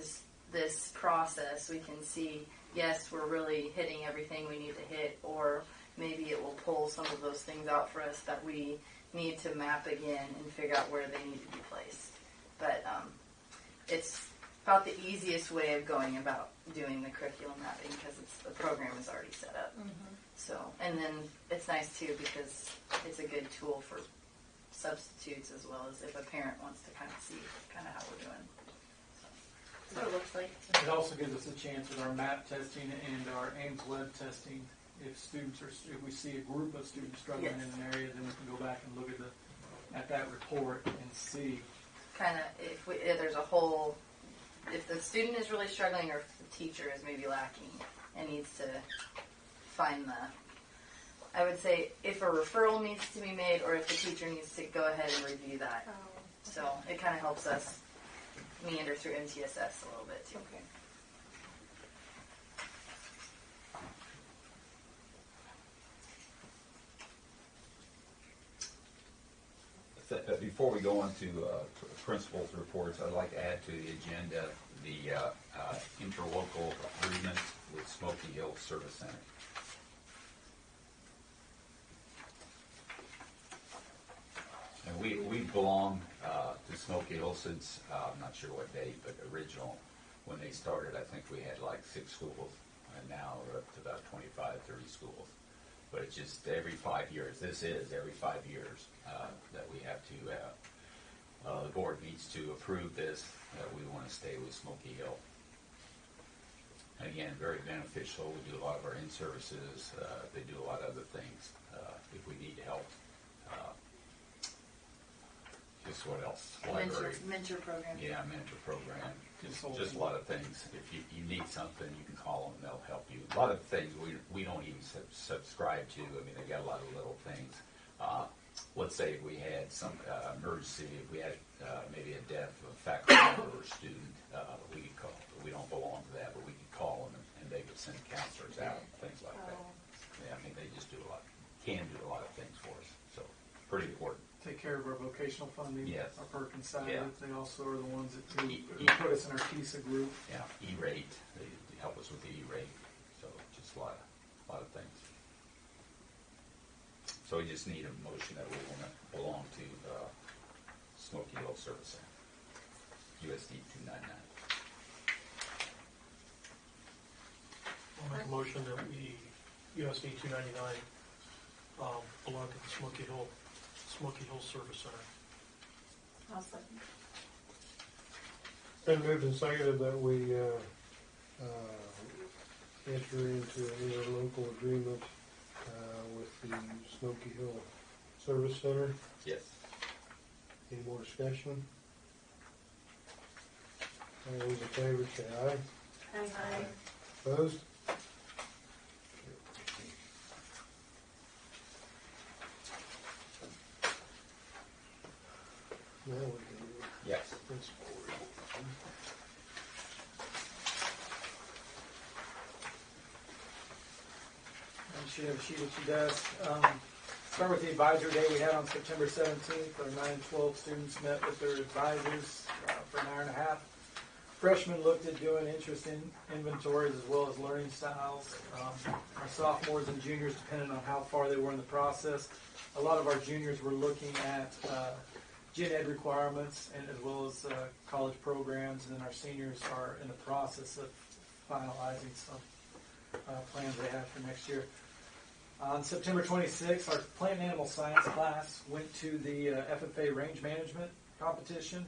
this process we can see, yes, we're really hitting everything we need to hit, or maybe it will pull some of those things out for us that we need to map again and figure out where they need to be placed. But it's about the easiest way of going about doing the curriculum mapping because the program is already set up. Mm-hmm. So, and then it's nice too because it's a good tool for substitutes as well as if a parent wants to kind of see kind of how we're doing. So, that's what it looks like. It also gives us a chance with our MAP testing and our Ames-led testing. If we see a group of students struggling in an area, then we can go back and look at that report and see. Kind of if there's a hole, if the student is really struggling or if the teacher is maybe lacking and needs to find I would say if a referral needs to be made or if the teacher needs to go ahead and review that. Oh, okay. So it kind of helps us meander through MTSS a little bit too. Okay. Before we go on to principals' reports, I'd like to add to the agenda the interlocal agreement with Smoky Hill Service Center. And we belong to Smoky Hill since, I'm not sure what date, but original, when they started, I think we had like 6 schools, and now we're up to about 25, 30 schools. But it's just every 5 years. This is every 5 years that we have to, the board needs to approve this, that we want to stay with Smoky Hill. And again, very beneficial. We do a lot of our in-services. They do a lot of other things if we need help. Just what else? Library. Mentor program. Yeah, mentor program. Just a lot of things. If you need something, you can call them. They'll help you. A lot of things we don't even subscribe to. I mean, they got a lot of little things. Let's say if we had some emergency, if we had maybe a death of a faculty member or student, we could call. We don't belong to that, but we could call them and they could send counselors out, things like that. Yeah, I mean, they just can do a lot of things for us. So, pretty important. Take care of our vocational funding, Yes. our Perkins side. Yeah. They also are the ones that put us in our TISA group. Yeah, E-rate. They help us with the E-rate. So just a lot of things. So we just need a motion that we want to belong to Smoky Hill Service Center, USD299. I'll make a motion that we, USD 299, belong to the Smoky Hill Service Center. I'll second. Been moved and seconded that we enter into an interlocal agreement with the Smoky Hill Service Center. Yes. Any more discussion? All those in favor say aye. Aye. Opposed? Now we can do Yes. principal report. And she has a sheet at your desk. Start with the advisory day we had on September 17th. Our 9 and 12 students met with their advisors for an hour and a half. Freshmen looked at doing interest in inventories as well as learning styles. Our sophomores and juniors, depending on how far they were in the process, a lot of our juniors were looking at gen ed requirements and as well as college programs, and then our seniors are in the process of finalizing some plans they have for next year. On September 26th, our plant and animal science class went to the FFA range management competition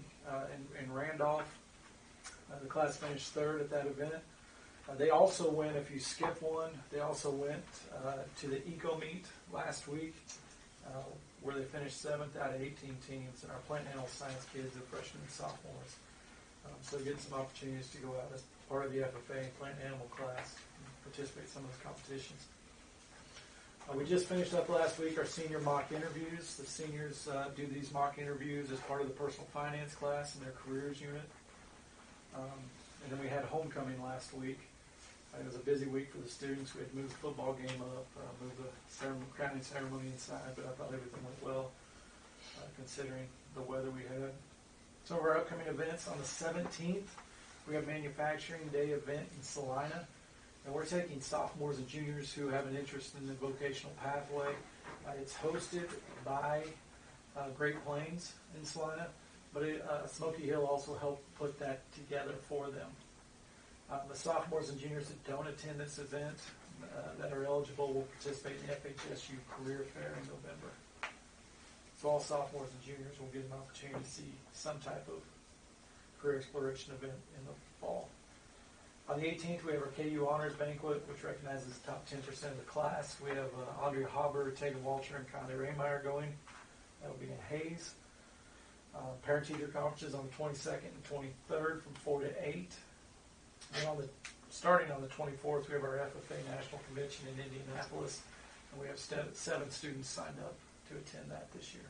in Randolph. The class finished third at that event. They also went, if you skip one, they also went to the Eco Meet last week, where they finished 7th out of 18 teams. And our plant and animal science kids are freshmen and sophomores. So they get some opportunities to go out as part of the FFA plant and animal class and participate in some of those competitions. We just finished up last week our senior mock interviews. The seniors do these mock interviews as part of the personal finance class in their careers unit. And then we had homecoming last week. It was a busy week for the students. We had moved the football game up, moved the crowning ceremony inside, but I thought everything went well considering the weather we had. Some of our upcoming events on the 17th, we have Manufacturing Day event in Salina. And we're taking sophomores and juniors who have an interest in the vocational pathway. It's hosted by Great Plains in Salina, but Smoky Hill also helped put that together for them. The sophomores and juniors that don't attend this event that are eligible will participate in the FHSU Career Fair in November. So all sophomores and juniors will get an opportunity to see some type of career exploration event in the fall. On the 18th, we have our KU Honors Banquet, which recognizes the top 10% of the class. We have Andrea Hauber, Tegan Walter, and Connie Raymeyer going. That will be in Hayes. Parent-teacher conferences on the 22nd and 23rd from 4 to 8. And starting on the 24th, we have our FFA National Convention in Indianapolis, and we have 7 students signed up to attend that this year.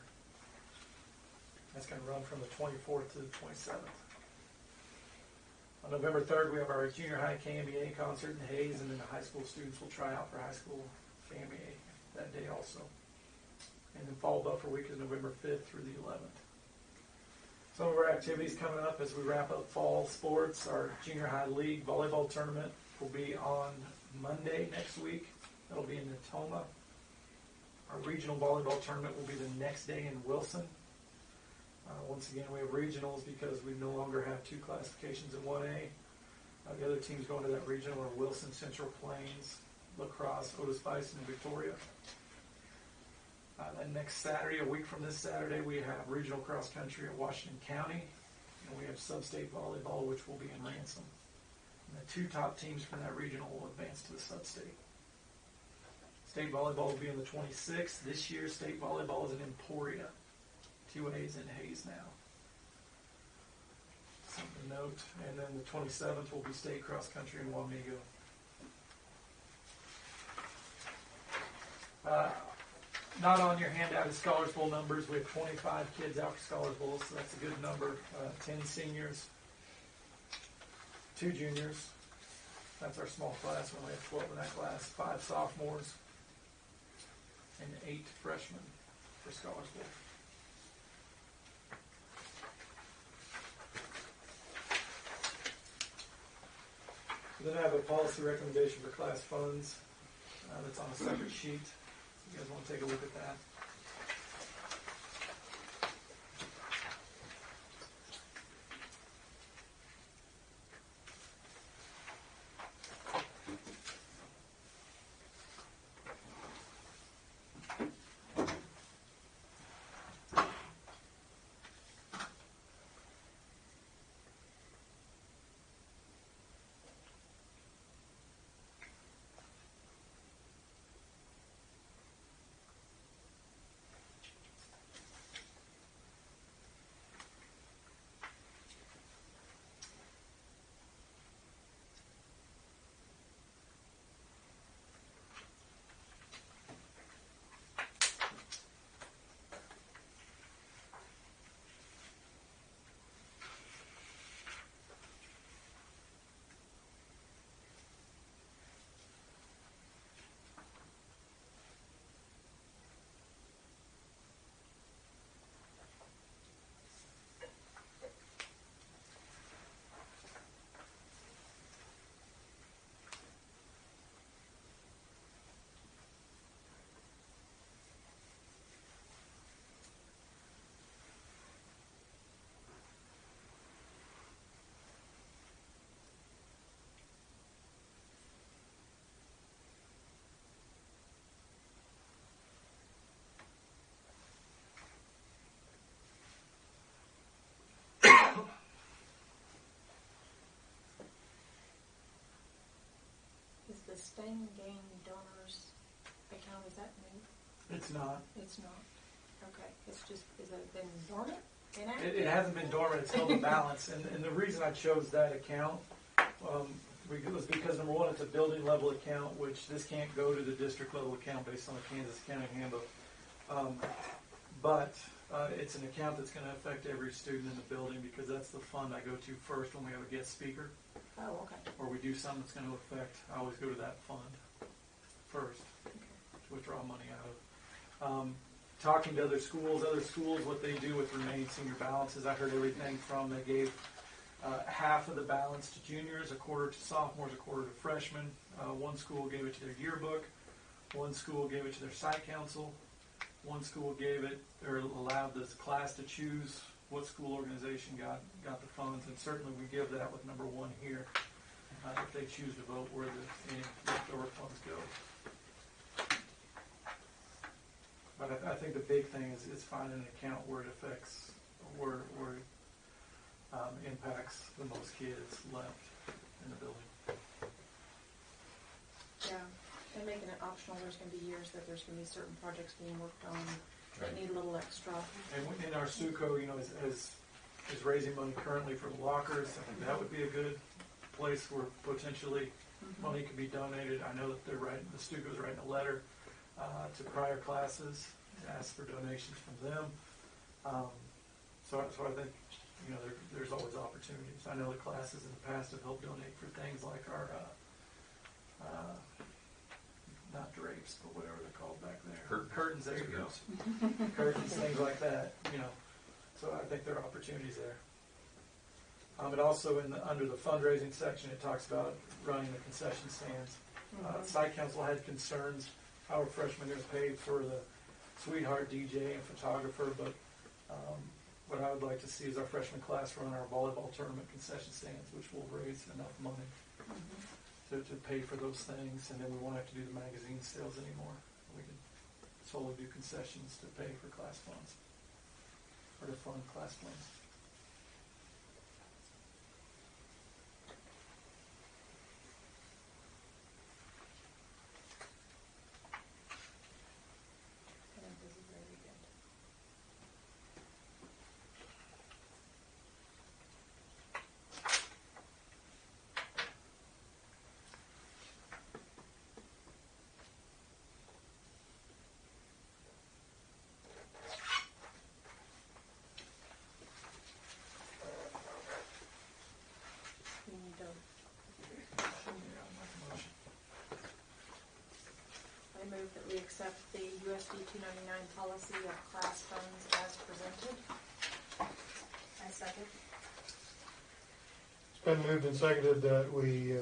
That's going to run from the 24th to the 27th. On November 3rd, we have our junior high KMBA concert in Hayes, and then the high school students will try out for high school KMBA that day also. And then Fall Buffer Week is November 5th through the 11th. Some of our activities coming up as we wrap up fall sports, our junior high league volleyball tournament will be on Monday next week. That'll be in Natoma. Our regional volleyball tournament will be the next day in Wilson. Once again, we have regionals because we no longer have 2 classifications in 1A. The other teams going to that regional are Wilson, Central Plains, La Crosse, Otis Bison, and Victoria. Then next Saturday, a week from this Saturday, we have regional cross country at Washington County, and we have sub-state volleyball, which will be in Ransom. And the 2 top teams from that regional will advance to the sub-state. State volleyball will be on the 26th. This year, state volleyball is in Emporia. 2A's in Hayes now. Something to note. And then the 27th will be state cross country in Wamego. Not on your handout is Scholars Bowl numbers. We have 25 kids out for Scholars Bowl, so that's a good number. 10 seniors, 2 juniors. That's our small class. We only have 12 in that class. 5 sophomores, and 8 freshmen for Scholars Bowl. Then I have a policy recommendation for class funds that's on a separate sheet. You guys want to take a look at that? Stang Gang Donors account, is that new? It's not. It's not. Okay, it's just, is it been dormant? It hasn't been dormant, it's held in balance. And the reason I chose that account was because, number one, it's a building level account, which this can't go to the district level account based on the Kansas County handbook. But it's an account that's going to affect every student in the building because that's the fund I go to first when we have a guest speaker. Oh, okay. Or we do something that's going to affect, I always go to that fund first to withdraw money out of. Talking to other schools, what they do with remaining senior balances, I heard everything from they gave half of the balance to juniors, a quarter to sophomores, a quarter to freshmen. One school gave it to their yearbook. One school gave it to their site council. One school gave it, or allowed this class to choose what school organization got the funds, and certainly we give that with number one here, if they choose to vote where any leftover funds go. But I think the big thing is finding an account where it affects, where it impacts the most kids left in the building. Yeah, and making it optional, there's going to be years that there's going to be certain projects being worked on that need a little extra. And in our SUCO, is raising money currently for the lockers. I think that would be a good place where potentially money could be donated. I know that the SUCO is writing a letter to prior classes to ask for donations from them. So I think there's always opportunities. I know the classes in the past have helped donate for things like our not drapes, but whatever they're called back there. Curtains, there you go. Curtains, things like that, So I think there are opportunities there. And also under the fundraising section, it talks about running the concession stands. Site Council had concerns how are freshmen going to pay for the sweetheart DJ and photographer, but what I would like to see is our freshman class run our volleyball tournament concession stands, which will raise enough money to pay for those things, and then we won't have to do the magazine sales anymore. We can solely do concessions to pay for class funds, or to fund class funds. I move that we accept the USD 299 policy of class funds as presented. I second. It's been moved and seconded that we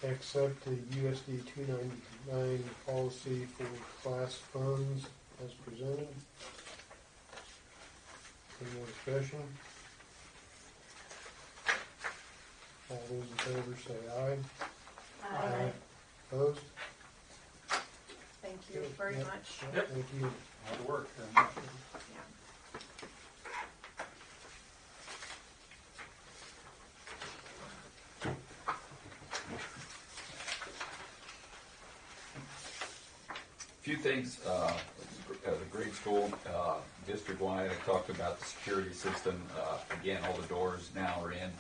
accept the USD 299 policy for class funds as presented. Any more discussion? All those in favor say aye. Aye. Opposed? Thank you very much. Yep. Thank you. Hard work. Yeah. Few things, the grade school, district-wide, I talked about the security system. Again, all the doors now are in.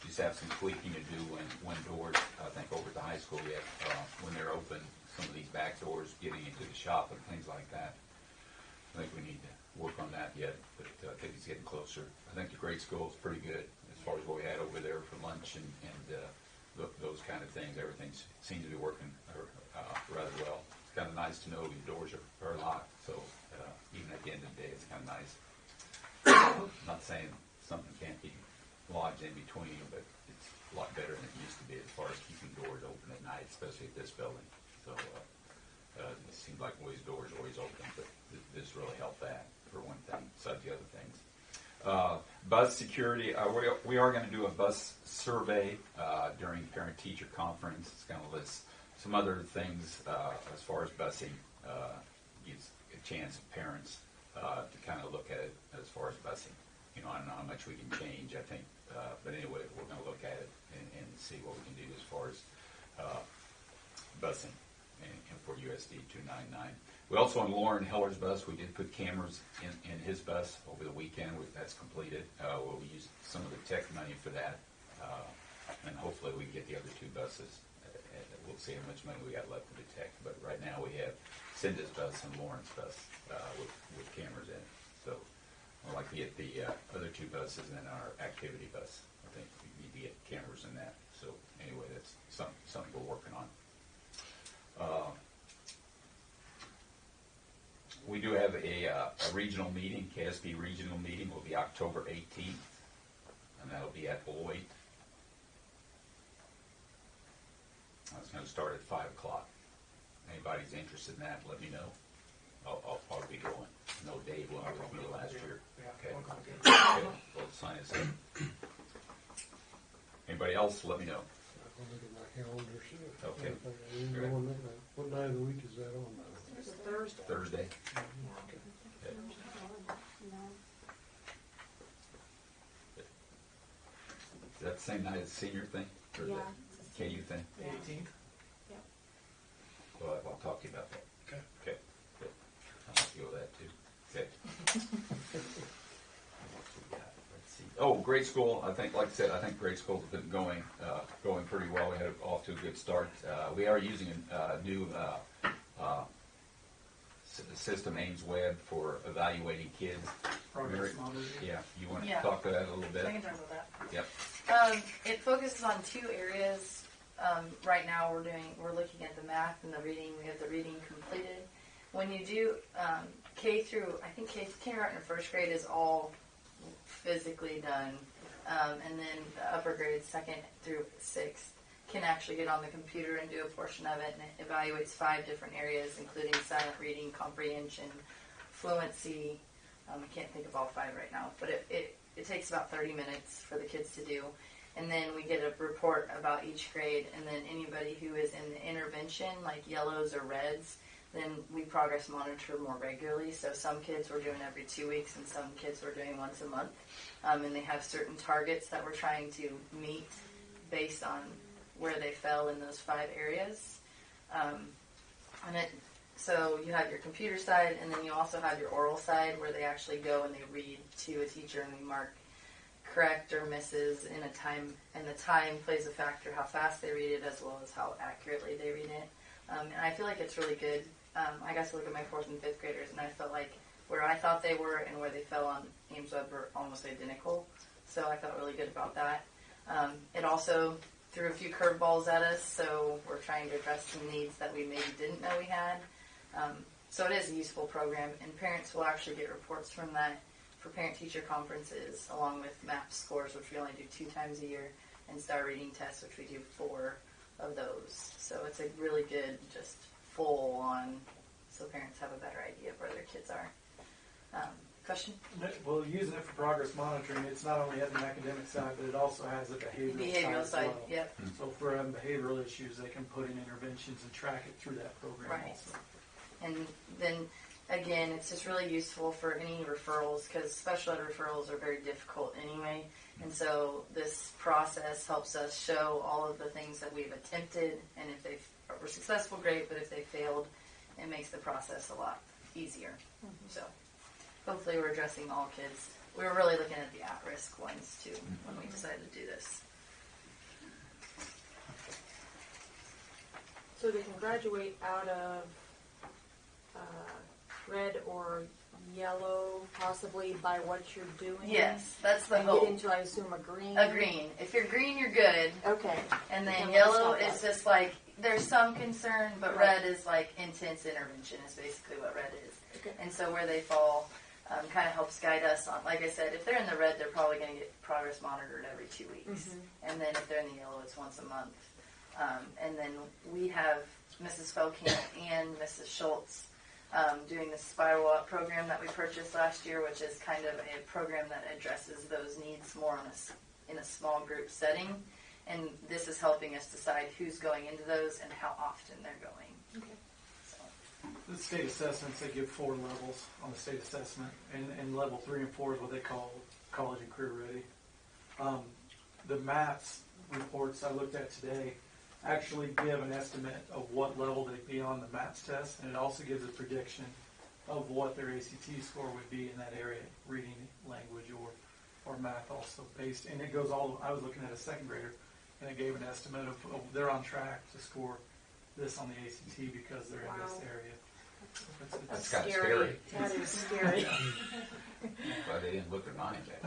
Just have some tweaking to do when doors, I think over at the high school yet, when they're open, some of these back doors getting into the shop and things like that. I think we need to work on that yet, but I think it's getting closer. I think the grade school is pretty good as far as what we had over there for lunch and those kind of things. Everything seems to be working rather well. It's kind of nice to know the doors are locked, so even at the end of the day, it's kind of nice. I'm not saying something can't be lodged in between, but it's a lot better than it used to be as far as keeping doors open at night, especially at this building. So it seems like these doors are always open, but this really helped that for one thing, besides the other things. Bus security, we are going to do a bus survey during parent-teacher conference. It's going to list some other things as far as busing, gives a chance of parents to kind of look at it as far as busing I don't know how much we can change, I think, but anyway, we're gonna look at it and see what we can do as far as, busing and for USD 299. We also, on Lauren Heller's bus, we did put cameras in his bus over the weekend. That's completed. We'll use some of the tech money for that, and hopefully we can get the other two buses. We'll see how much money we got left for the tech, but right now we have Cinda's bus and Lauren's bus with cameras in it. So I'd like to get the other two buses and our activity bus. I think we need to get cameras in that. So anyway, that's something we're working on. We do have a regional meeting, KSB regional meeting will be October 18th, and that'll be at 08. It's going to start at 5 o'clock. Anybody's interested in that, let me know. I'll be going. No, Dave went with me last year. Okay. Okay. We'll sign us in. Anybody else, let me know. I'll look at my calendar, see if Okay. What night of the week is that on now? It's a Thursday. Thursday. Okay. Is that the same night as the senior thing? Or Yeah. the KU thing? 18th. Well, I'll talk to you about that. Okay. Okay. Good. I'll have to go with that too. Okay. Let's see. Oh, grade school. I think, like I said, I think grade school's been going pretty well. We had off to a good start. We are using a new system, Ames Web, for evaluating kids. Progress monitor. Yeah. You want to Yeah. talk to that a little bit? I can talk about that. Yep. It focuses on two areas. Right now we're looking at the math and the reading. We have the reading completed. When you do K through, I think kindergarten and first grade is all physically done, and then the upper grades, 2nd through 6th, can actually get on the computer and do a portion of it, and it evaluates 5 different areas, including silent reading, comprehension, fluency. I can't think of all 5 right now, but it takes about 30 minutes for the kids to do. And then we get a report about each grade, and then anybody who is in the intervention, like yellows or reds, then we progress monitor more regularly. So some kids we're doing every 2 weeks, and some kids we're doing once a month. And they have certain targets that we're trying to meet based on where they fell in those 5 areas. So you have your computer side, and then you also have your oral side where they actually go and they read to a teacher, and we mark correct or misses in a time, and the time plays a factor how fast they read it as well as how accurately they read it. And I feel like it's really good. I got to look at my 4th and 5th graders, and I felt like where I thought they were and where they fell on Ames Web were almost identical. So I felt really good about that. It also threw a few curveballs at us, so we're trying to address some needs that we maybe didn't know we had. So it is a useful program, and parents will actually get reports from that for parent-teacher conferences, along with MAP scores, which we only do 2 times a year, and STAR reading tests, which we do 4 of those. So it's a really good, just full-on, so parents have a better idea of where their kids are. Question? Well, using it for progress monitoring, it's not only at the academic side, but it also has a behavioral side as well. Yep. So for behavioral issues, they can put in interventions and track it through that program Right. also. And then, again, it's just really useful for any referrals, because special ed referrals are very difficult anyway. And so this process helps us show all of the things that we've attempted, and if they were successful, great, but if they failed, it makes the process a lot easier. So hopefully we're addressing all kids. We were really looking at the at-risk ones too when we decided to do this. So they can graduate out of red or yellow, possibly by what you're doing. Yes, that's the and hope. get into, I assume, a green. A green. If you're green, you're good. Okay. And then And yellow what's that is just like, there's some concern, but Right. red is like intense intervention is basically what red is. Okay. And so where they fall kind of helps guide us on, like I said, if they're in the red, they're probably going to get progress monitored every 2 weeks. And then if they're in the yellow, it's once a month. And then we have Mrs. Felkamp and Mrs. Schultz doing the Spiral Up program that we purchased last year, which is kind of a program that addresses those needs more in a small group setting. And this is helping us decide who's going into those and how often they're going. Okay. So. The state assessments, they give 4 levels on the state assessment, and level 3 and 4 is what they call college and career ready. The maths reports I looked at today actually give an estimate of what level they'd be on the maths test, and it also gives a prediction of what their ACT score would be in that area, reading, language, or math also based. And it goes all, I was looking at a second grader, and it gave an estimate of they're on track to score this on the ACT because they're in this area. That's kind of scary. That is scary. But they didn't look at mine yet.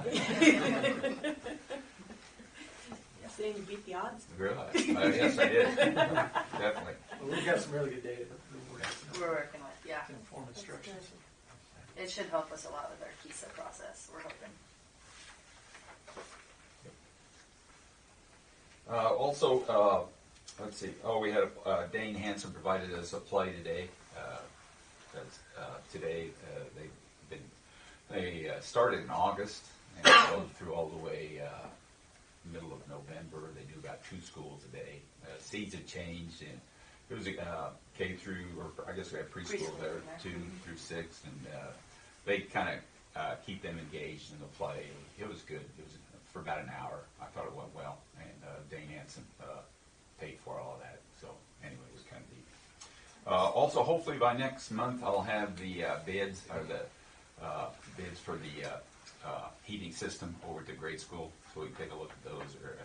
Saying you beat the odds. Really? Yes, I did. Definitely. Well, we've got some really good data We're working with, yeah. to inform instructions. It should help us a lot with our KISA process, we're hoping. Also, let's see. Oh, we had Dane Hansen provided us a play today. They started in August and go through all the way middle of November. They do about 2 schools a day. Seats have changed, and it was K through, or I guess we had preschool there, 2 through 6, and they kind of keep them engaged in the play. It was good. It was for about an hour. I thought it went well, and Dane Hansen paid for all of that. So anyway, it was kind of neat. Also, hopefully by next month, I'll have the bids or the bids for the heating system over to grade school, so we can take a look at those. Or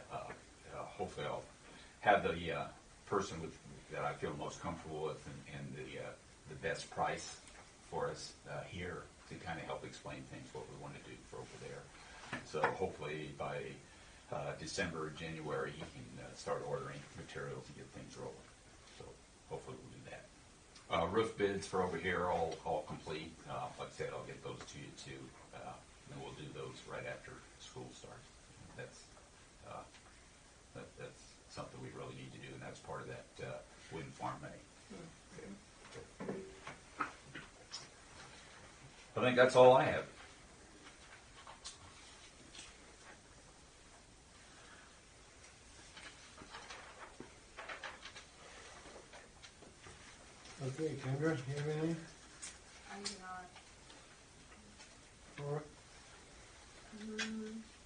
hopefully, I'll have the person that I feel most comfortable with and the best price for us here to kind of help explain things, what we want to do for over there. So hopefully by December or January, he can start ordering materials and get things rolling. So hopefully we'll do that. Roof bids for over here are all complete. Like I said, I'll get those to you too, and we'll do those right after school starts. That's something we really need to do, and that's part of that wind farm money. Okay. I think that's all I have. Okay, Kendra, you have anything? I do not. Laura?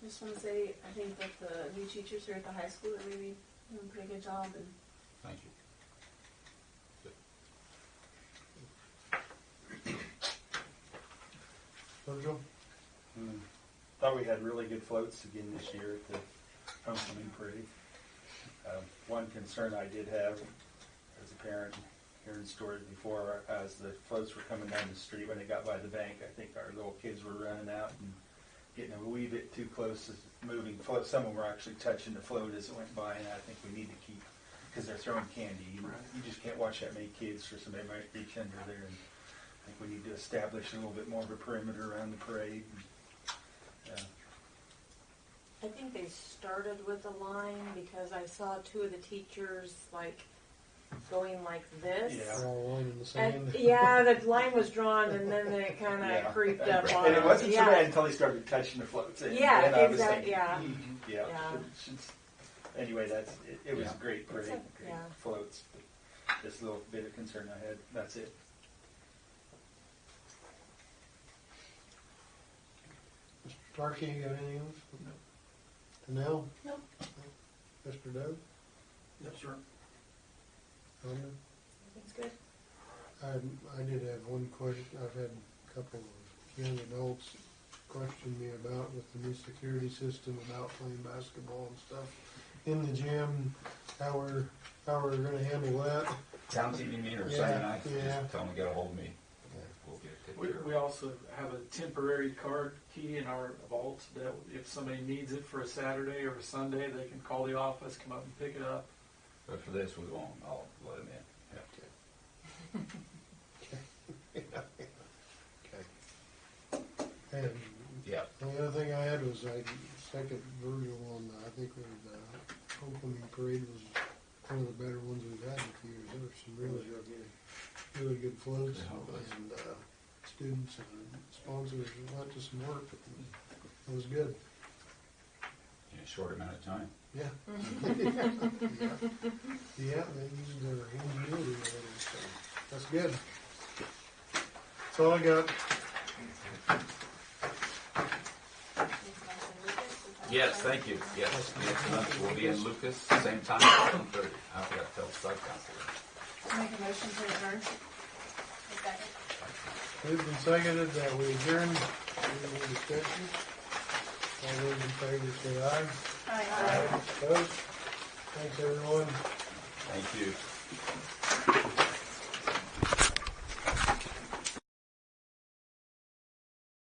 Just want to say, I think that the new teachers here at the high school are really doing a pretty good job, and Thank you. Virgil? Thought we had really good floats again this year at the homecoming parade. One concern I did have as a parent, hearing stories before, as the floats were coming down the street when they got by the bank, I think our little kids were running out and getting a wee bit too close to moving floats. Some of them were actually touching the float as it went by, and I think we need to keep, because they're throwing candy. You just can't watch that many kids, or somebody might reach under there. And I think we need to establish a little bit more of a perimeter around the parade. I think they started with a line because I saw 2 of the teachers going like this. They're all one in the sand. Yeah, the line was drawn and then it kind of creeped up on And it us. wasn't so bad until they started touching the floats. And Yeah, then I was exactly. thinking, Yeah. Anyway, it was a great parade, great yeah. floats. But just a little bit of concern I had. That's it. Mr. Starkey, you got anything else? No. Danelle? No. Mr. Doug? Yes, sir. Rhonda? That's good. I did have one question. I've had a couple of young adults question me about with the new security system about playing basketball and stuff in the gym. How we're going to handle that? Town team, you mean, or Yeah, Sunday night? yeah. Just tell them to get a hold of me. We'll get it taken care of. We also have a temporary card key in our vault that if somebody needs it for a Saturday or a Sunday, they can call the office, come up and pick it up. But for this, we won't. I'll let them in. Yeah. Okay. And Yeah. the other thing I had was I second Virgil on I think the homecoming parade was one of the better ones we've had in a few years. There were some really good floats, Yeah, and students and sponsors went to some work. It was good. In a short amount of time. Yeah. Yeah, they used their ingenuity a little, so that's good. That's all I got. Yes, thank you. Yes, next month we'll be in Lucas, same time, 7:30. I forgot to tell the site council. Make a motion to adjourn. Moved and seconded that we adjourn. Any more discussion? All those in favor say aye. Aye. Opposed? Thanks, everyone. Thank you.